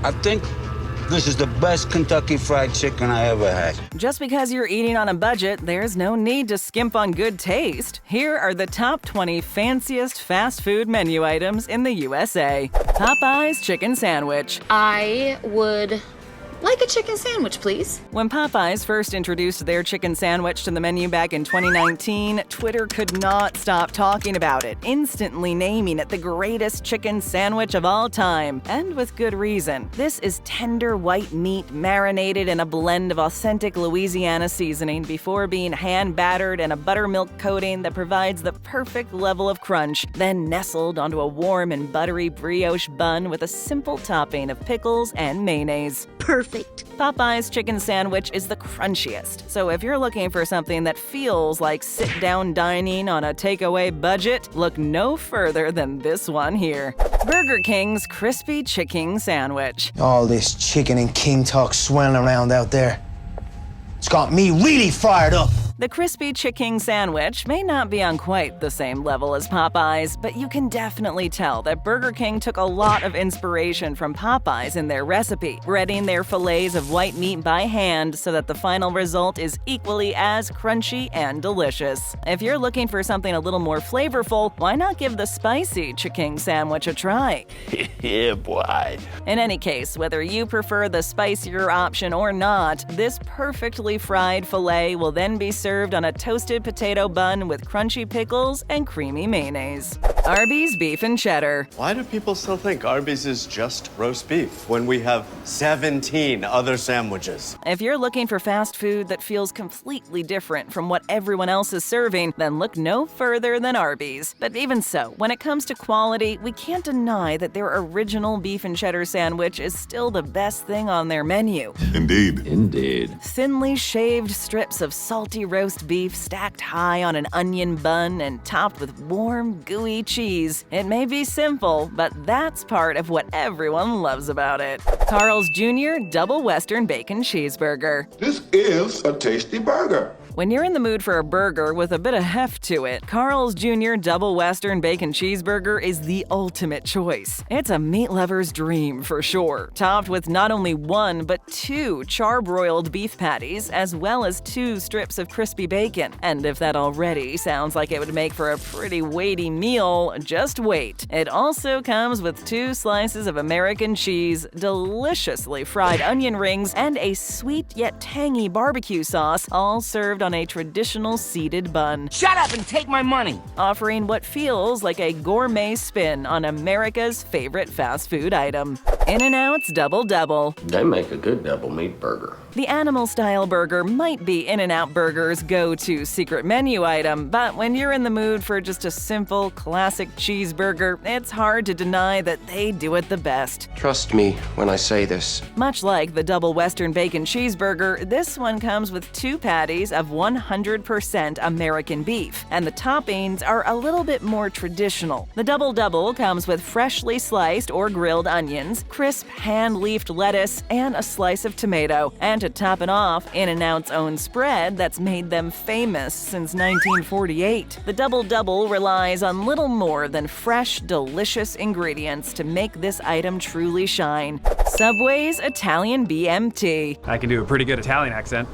I think this is the best Kentucky Fried Chicken I ever had. Just because you're eating on a budget, there's no need to skimp on good taste. Here are the top 20 fanciest fast food menu items in the USA. Popeyes Chicken Sandwich. I would like a chicken sandwich, please. When Popeyes first introduced their chicken sandwich to the menu back in 2019, Twitter could not stop talking about it, instantly naming it the greatest chicken sandwich of all time, and with good reason. This is tender white meat marinated in a blend of authentic Louisiana seasoning before being hand-battered in a buttermilk coating that provides the perfect level of crunch, then nestled onto a warm and buttery brioche bun with a simple topping of pickles and mayonnaise. Perfect. Popeyes chicken sandwich is the crunchiest, so if you're looking for something that feels like sit-down dining on a takeaway budget, look no further than this one here. Burger King's Crispy Chicken Sandwich. All this chicken and king talk swirling around out there. It's got me really fired up. The Crispy Chicken Sandwich may not be on quite the same level as Popeyes, but you can definitely tell that Burger King took a lot of inspiration from Popeyes in their recipe, breading their fillets of white meat by hand so that the final result is equally as crunchy and delicious. If you're looking for something a little more flavorful, why not give the Spicy Chicken Sandwich a try? Yeah, boy. In any case, whether you prefer the spicier option or not, this perfectly fried fillet will then be served on a toasted potato bun with crunchy pickles and creamy mayonnaise. Arby's Beef and Cheddar. Why do people still think Arby's is just roast beef when we have 17 other sandwiches? If you're looking for fast food that feels completely different from what everyone else is serving, then look no further than Arby's. But even so, when it comes to quality, we can't deny that their original beef and cheddar sandwich is still the best thing on their menu. Indeed. Indeed. Thinly shaved strips of salty roast beef stacked high on an onion bun and topped with warm, gooey cheese. It may be simple, but that's part of what everyone loves about it. Carl's Jr. Double Western Bacon Cheeseburger. This is a tasty burger. When you're in the mood for a burger with a bit of heft to it, Carl's Jr. Double Western Bacon Cheeseburger is the ultimate choice. It's a meat lover's dream for sure, topped with not only one but two charbroiled beef patties as well as 2 strips of crispy bacon. And if that already sounds like it would make for a pretty weighty meal, just wait. It also comes with 2 slices of American cheese, deliciously fried onion rings, and a sweet yet tangy barbecue sauce, all served on a traditional seeded bun. Shut up and take my money! Offering what feels like a gourmet spin on America's favorite fast food item. In-N-Out's Double Double. They make a good double meat burger. The animal-style burger might be In-N-Out Burger's go-to secret menu item, but when you're in the mood for just a simple, classic cheeseburger, it's hard to deny that they do it the best. Trust me when I say this. Much like the Double Western Bacon Cheeseburger, this one comes with 2 patties of 100% American beef, and the toppings are a little bit more traditional. The Double Double comes with freshly sliced or grilled onions, crisp hand-leafed lettuce, and a slice of tomato. And to top it off, In-N-Out's own spread that's made them famous since 1948. The Double Double relies on little more than fresh, delicious ingredients to make this item truly shine. Subway's Italian B.M.T. I can do a pretty good Italian accent.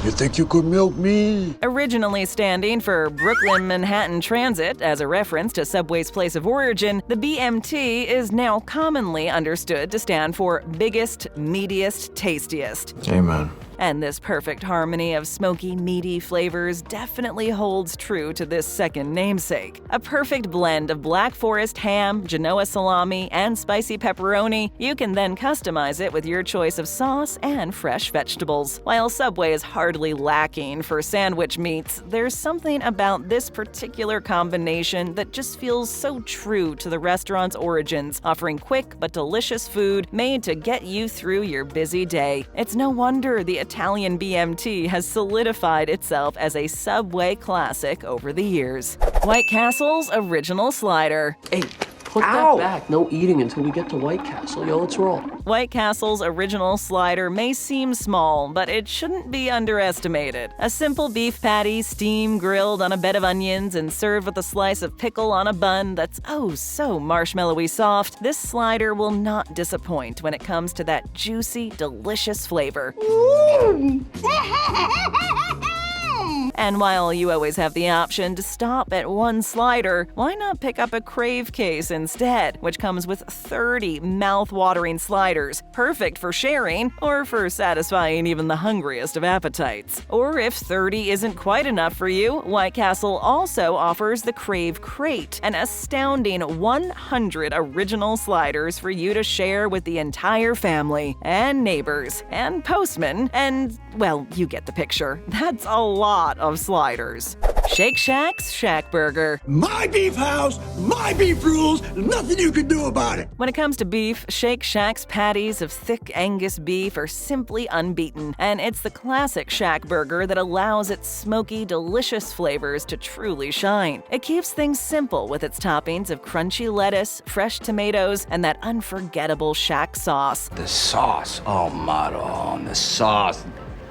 You think you could milk me? Originally standing for Brooklyn Manhattan Transit as a reference to Subway's place of origin, the BMT is now commonly understood to stand for biggest, meatiest, tastiest. Amen. And this perfect harmony of smoky, meaty flavors definitely holds true to this second namesake. A perfect blend of Black Forest ham, Genoa salami, and spicy pepperoni. You can then customize it with your choice of sauce and fresh vegetables. While Subway is hardly lacking for sandwich meats, there's something about this particular combination that just feels so true to the restaurant's origins, offering quick but delicious food made to get you through your busy day. It's no wonder the Italian BMT has solidified itself as a Subway classic over the years. White Castle's Original Slider. Hey, Put that back. No eating until we get to White Castle. Yo, let's roll. White Castle's original slider may seem small, but it shouldn't be underestimated. A simple beef patty, steam-grilled on a bed of onions and served with a slice of pickle on a bun that's oh so marshmallowy soft, this slider will not disappoint when it comes to that juicy, delicious flavor. And while you always have the option to stop at one slider, why not pick up a Crave case instead, which comes with 30 mouth-watering sliders, perfect for sharing or for satisfying even the hungriest of appetites. Or if 30 isn't quite enough for you, White Castle also offers the Crave Crate, an astounding 100 original sliders for you to share with the entire family, and neighbors, and postmen, and, well, you get the picture. That's a lot of sliders. Shake Shack's Shackburger. My beef house, my beef rules, nothing you can do about it. When it comes to beef, Shake Shack's patties of thick Angus beef are simply unbeaten, and it's the classic Shackburger that allows its smoky, delicious flavors to truly shine. It keeps things simple with its toppings of crunchy lettuce, fresh tomatoes, and that unforgettable Shack sauce. The sauce. Oh, Maron, the sauce.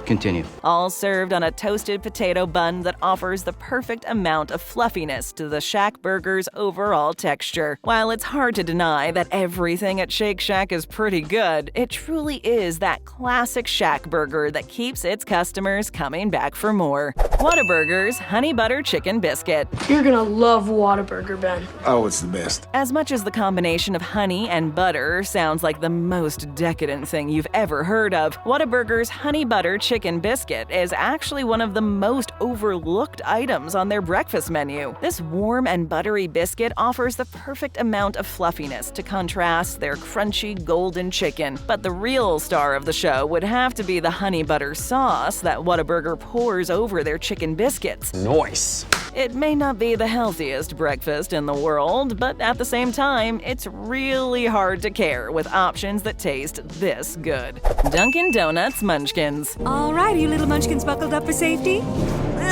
Continue. All served on a toasted potato bun that offers the perfect amount of fluffiness to the Shackburger's overall texture. While it's hard to deny that everything at Shake Shack is pretty good, it truly is that classic Shackburger that keeps its customers coming back for more. Whataburger's Honey Butter Chicken Biscuit. You're gonna love Whataburger, Ben. Oh, it's the best. As much as the combination of honey and butter sounds like the most decadent thing you've ever heard of, Whataburger's Honey Butter Chicken Biscuit is actually one of the most overlooked items on their breakfast menu. This warm and buttery biscuit offers the perfect amount of fluffiness to contrast their crunchy golden chicken. But the real star of the show would have to be the honey butter sauce that Whataburger pours over their chicken biscuits. Nice. It may not be the healthiest breakfast in the world, but at the same time, it's really hard to care with options that taste this good. Dunkin' Donuts Munchkins. All right, you little munchkins buckled up for safety?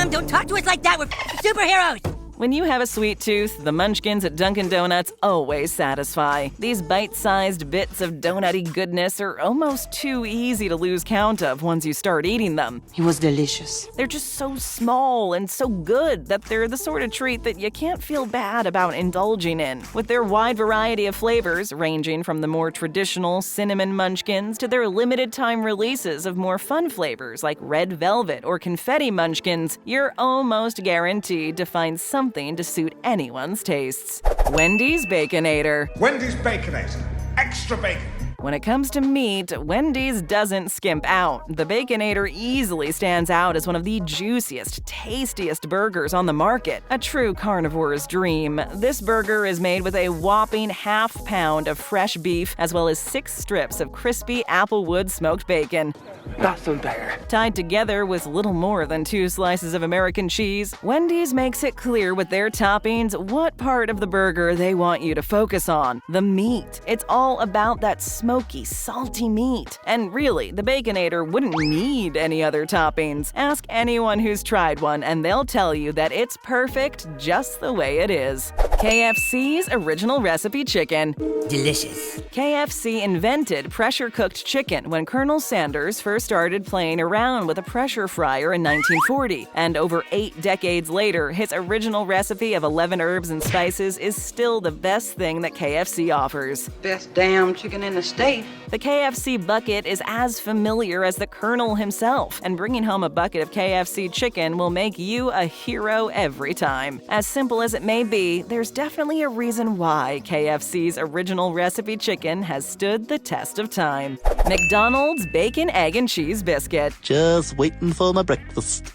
Don't talk to us like that, we're superheroes! When you have a sweet tooth, the Munchkins at Dunkin' Donuts always satisfy. These bite-sized bits of donutty goodness are almost too easy to lose count of once you start eating them. It was delicious. They're just so small and so good that they're the sort of treat that you can't feel bad about indulging in. With their wide variety of flavors, ranging from the more traditional cinnamon munchkins to their limited-time releases of more fun flavors like red velvet or confetti munchkins, you're almost guaranteed to find something to suit anyone's tastes. Wendy's Baconator. Wendy's Baconator. Extra bacon. When it comes to meat, Wendy's doesn't skimp out. The Baconator easily stands out as one of the juiciest, tastiest burgers on the market. A true carnivore's dream. This burger is made with a whopping ½ pound of fresh beef, as well as 6 strips of crispy applewood smoked bacon. Nothing better. Tied together with little more than 2 slices of American cheese, Wendy's makes it clear with their toppings what part of the burger they want you to focus on: the meat. It's all about that smoky, salty meat. And really, the Baconator wouldn't need any other toppings. Ask anyone who's tried one and they'll tell you that it's perfect just the way it is. KFC's Original Recipe Chicken. Delicious. KFC invented pressure-cooked chicken when Colonel Sanders first started playing around with a pressure fryer in 1940. And over 8 decades later, his original recipe of 11 herbs and spices is still the best thing that KFC offers. Best damn chicken in the state. The KFC bucket is as familiar as the Colonel himself, and bringing home a bucket of KFC chicken will make you a hero every time. As simple as it may be, there's definitely a reason why KFC's original recipe chicken has stood the test of time. McDonald's Bacon, Egg, and Cheese Biscuit. Just waiting for my breakfast.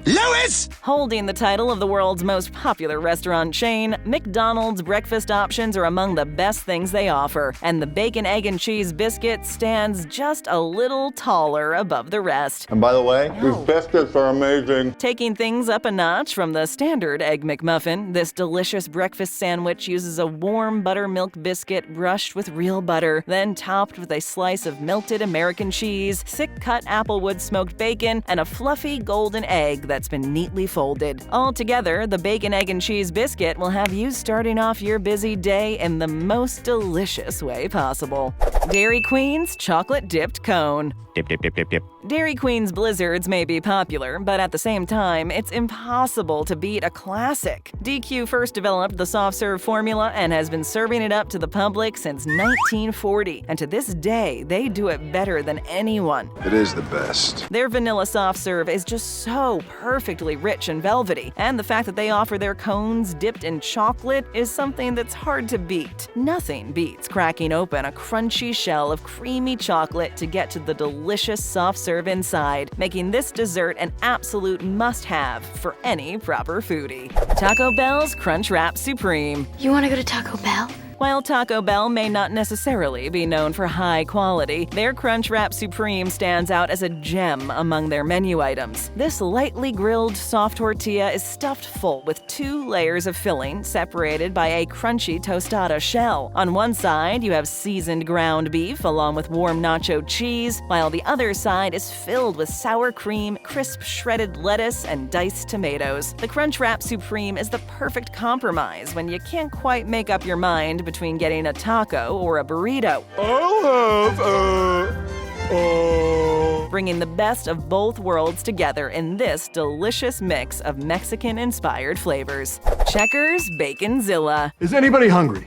Lewis! Holding the title of the world's most popular restaurant chain, McDonald's breakfast options are among the best things they offer, and the Bacon, Egg, and Cheese Biscuit stands just a little taller above the rest. And by the way, these biscuits are amazing. Taking things up a notch from the standard Egg McMuffin, this delicious breakfast sandwich uses a warm buttermilk biscuit brushed with real butter, then topped with a slice of melted American cheese, thick-cut applewood smoked bacon, and a fluffy golden egg that's been neatly folded. Altogether, the bacon, egg, and cheese biscuit will have you starting off your busy day in the most delicious way possible. Dairy Queen's chocolate-dipped cone. Dip, dip, dip, dip, dip. Dairy Queen's Blizzards may be popular, but at the same time, it's impossible to beat a classic. DQ first developed the soft-serve formula and has been serving it up to the public since 1940, and to this day, they do it better than anyone. It is the best. Their vanilla soft serve is just so perfectly rich and velvety, and the fact that they offer their cones dipped in chocolate is something that's hard to beat. Nothing beats cracking open a crunchy shell of creamy chocolate to get to the delicious soft serve inside, making this dessert an absolute must-have for any proper foodie. Taco Bell's Crunch Wrap Supreme. You want to go to Taco Bell? While Taco Bell may not necessarily be known for high quality, their Crunch Wrap Supreme stands out as a gem among their menu items. This lightly grilled soft tortilla is stuffed full with 2 layers of filling separated by a crunchy tostada shell. On one side, you have seasoned ground beef along with warm nacho cheese, while the other side is filled with sour cream, crisp shredded lettuce, and diced tomatoes. The Crunch Wrap Supreme is the perfect compromise when you can't quite make up your mind between getting a taco or a burrito. I'll have Bringing the best of both worlds together in this delicious mix of Mexican-inspired flavors. Checkers Baconzilla. Is anybody hungry?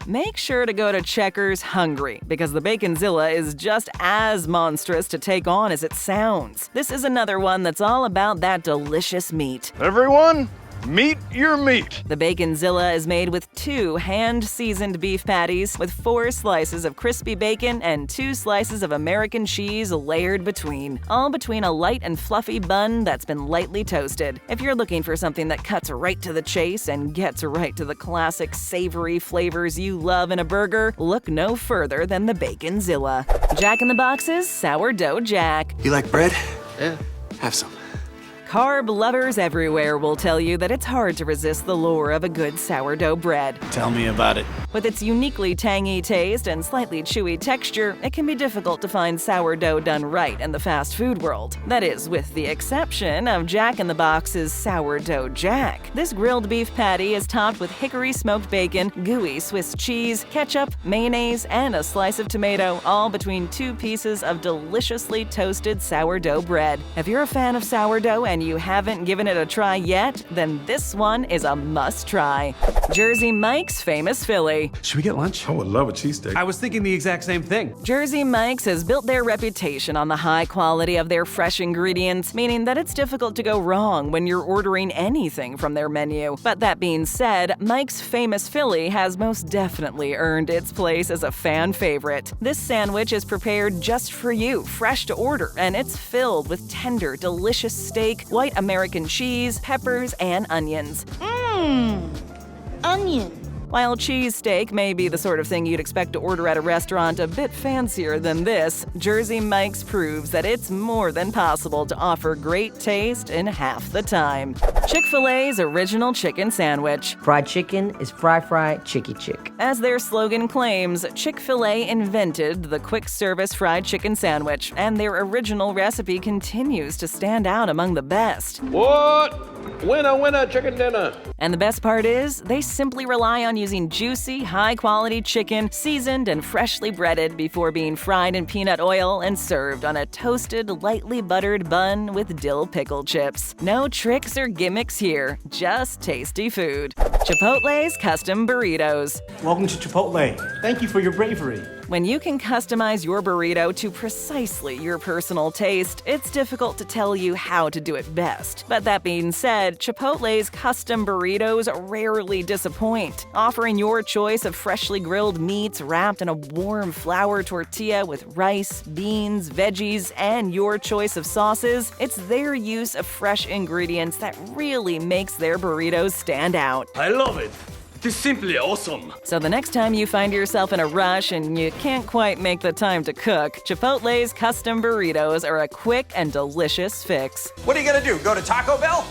Make sure to go to Checkers hungry, because the Baconzilla is just as monstrous to take on as it sounds. This is another one that's all about that delicious meat. Everyone, meet your meat. The Baconzilla is made with 2 hand-seasoned beef patties with 4 slices of crispy bacon and 2 slices of American cheese layered between, all between a light and fluffy bun that's been lightly toasted. If you're looking for something that cuts right to the chase and gets right to the classic savory flavors you love in a burger, look no further than the Baconzilla. Jack in the Box's Sourdough Jack. You like bread? Yeah. Have some. Carb lovers everywhere will tell you that it's hard to resist the lure of a good sourdough bread. Tell me about it. With its uniquely tangy taste and slightly chewy texture, it can be difficult to find sourdough done right in the fast food world. That is, with the exception of Jack in the Box's Sourdough Jack. This grilled beef patty is topped with hickory smoked bacon, gooey Swiss cheese, ketchup, mayonnaise, and a slice of tomato, all between 2 pieces of deliciously toasted sourdough bread. If you're a fan of sourdough and you haven't given it a try yet, then this one is a must-try. Jersey Mike's Famous Philly. Should we get lunch? I would love a cheesesteak. I was thinking the exact same thing. Jersey Mike's has built their reputation on the high quality of their fresh ingredients, meaning that it's difficult to go wrong when you're ordering anything from their menu. But that being said, Mike's Famous Philly has most definitely earned its place as a fan favorite. This sandwich is prepared just for you, fresh to order, and it's filled with tender, delicious steak, white American cheese, peppers, and onions. Onion. While cheesesteak may be the sort of thing you'd expect to order at a restaurant a bit fancier than this, Jersey Mike's proves that it's more than possible to offer great taste in half the time. Chick-fil-A's Original Chicken Sandwich. Fried chicken is fry chicky chick. As their slogan claims, Chick-fil-A invented the quick-service fried chicken sandwich, and their original recipe continues to stand out among the best. What? Winner, chicken dinner. And the best part is, they simply rely on using juicy, high-quality chicken, seasoned and freshly breaded before being fried in peanut oil and served on a toasted, lightly buttered bun with dill pickle chips. No tricks or gimmicks here, just tasty food. Chipotle's Custom Burritos. Welcome to Chipotle. Thank you for your bravery. When you can customize your burrito to precisely your personal taste, it's difficult to tell you how to do it best. But that being said, Chipotle's custom burritos rarely disappoint. Offering your choice of freshly grilled meats wrapped in a warm flour tortilla with rice, beans, veggies, and your choice of sauces, it's their use of fresh ingredients that really makes their burritos stand out. I love it. It is simply awesome. So the next time you find yourself in a rush and you can't quite make the time to cook, Chipotle's custom burritos are a quick and delicious fix. What are you gonna do, go to Taco Bell?